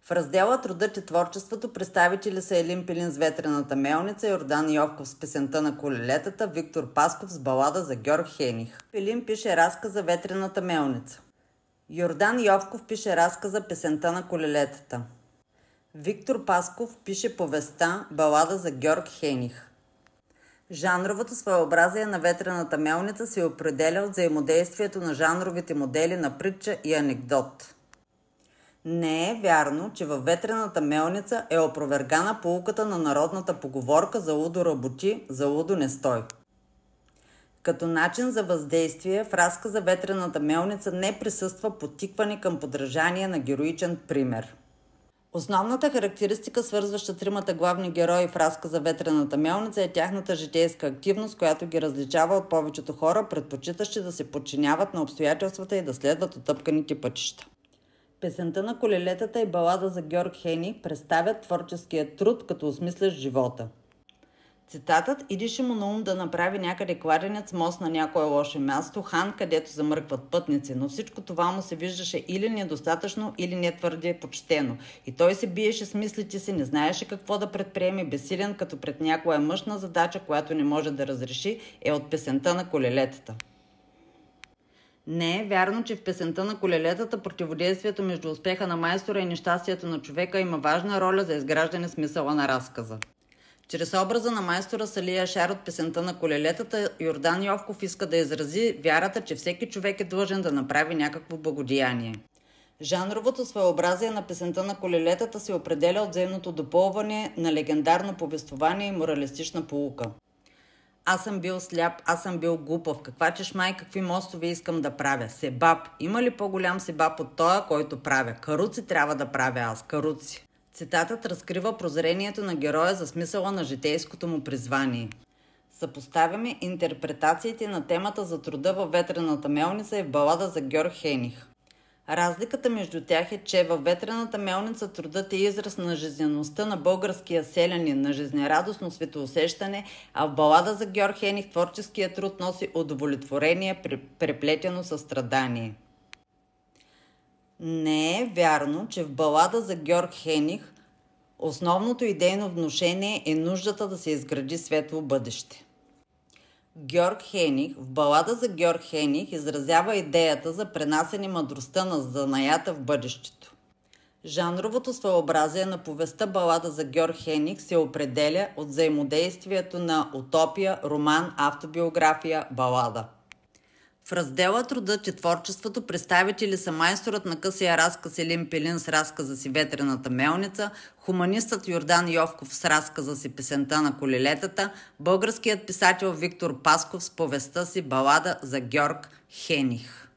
В раздела Трудът и творчеството представители са Елин Пелин с Ветрената мелница, Йордан Йовков с Песента на колелетата, Виктор Пасков с Балада за Георг Хених. Пелин пише разказа Ветрената мелница. Йордан Йовков пише разказа Песента на колелетата. Виктор Пасков пише повестта Балада за Георг Хених. Жанровото своеобразие на Ветрената мелница се определя от взаимодействието на жанровите модели на притча и анекдот. Не е вярно, че във Ветрената мелница е опровергана поуката на народната поговорка за лудо работи, за лудо не стой. Като начин за въздействие в разказа Ветрената мелница не присъства подтикване към подражание на героичен пример. Основната характеристика, свързваща тримата главни герои в разказа Ветрената мелница, е тяхната житейска активност, която ги различава от повечето хора, предпочитащи да се подчиняват на обстоятелствата и да следват отъпканите пътища. Песента на колелетата и Балада за Георг Хених представят творческия труд като осмислящ живота. Цитатът „Идише му на ум да направи някъде кладенец мост на някое лошо място, хан, където замъркват пътници, но всичко това му се виждаше или недостатъчно, или не твърде почтено. И той се биеше с мислите си, не знаеше какво да предприеме, безсилен като пред някоя мъжна задача, която не може да разреши, е от Песента на колелетата. Не е вярно, че в Песента на колелетата противодействието между успеха на майстора и нещастието на човека има важна роля за изграждане смисъла на разказа. Чрез образа на майстора Сали Яшар от Песента на колелетата, Йордан Йовков иска да изрази вярата, че всеки човек е длъжен да направи някакво благодеяние. Жанровото своеобразие на Песента на колелетата се определя от взаимното допълване на легендарно повествование и моралистична поука. Аз съм бил сляп, аз съм бил глупав, каква чешма и какви мостове искам да правя. Себаб. Има ли по-голям себаб от тоя, който правя? Каруци трябва да правя аз, каруци. Цитатът разкрива прозрението на героя за смисъла на житейското му призвание. Съпоставяме интерпретациите на темата за труда във Ветрената мелница и в Балада за Георг Хених. Разликата между тях е, че във Ветрената мелница трудът е израз на жизнеността на българския селянин, на жизнерадостно светоусещане, а в Балада за Георг Хених творческият труд носи удовлетворение, преплетено със страдание. Не е вярно, че в Балада за Георг Хених основното идейно внушение е нуждата да се изгради светло бъдеще. Георг Хених в Балада за Георг Хених изразява идеята за пренасене мъдростта на занаята в бъдещето. Жанровото своеобразие на повестта Балада за Георг Хених се определя от взаимодействието на утопия, роман, автобиография, балада. В раздела Трудът и творчеството представители са майсторът на късия разказ Елин Пелин с разказа си Ветрената мелница, хуманистът Йордан Йовков с разказа си Песента на колелетата, българският писател Виктор Пасков с повестта си Балада за Георг Хених.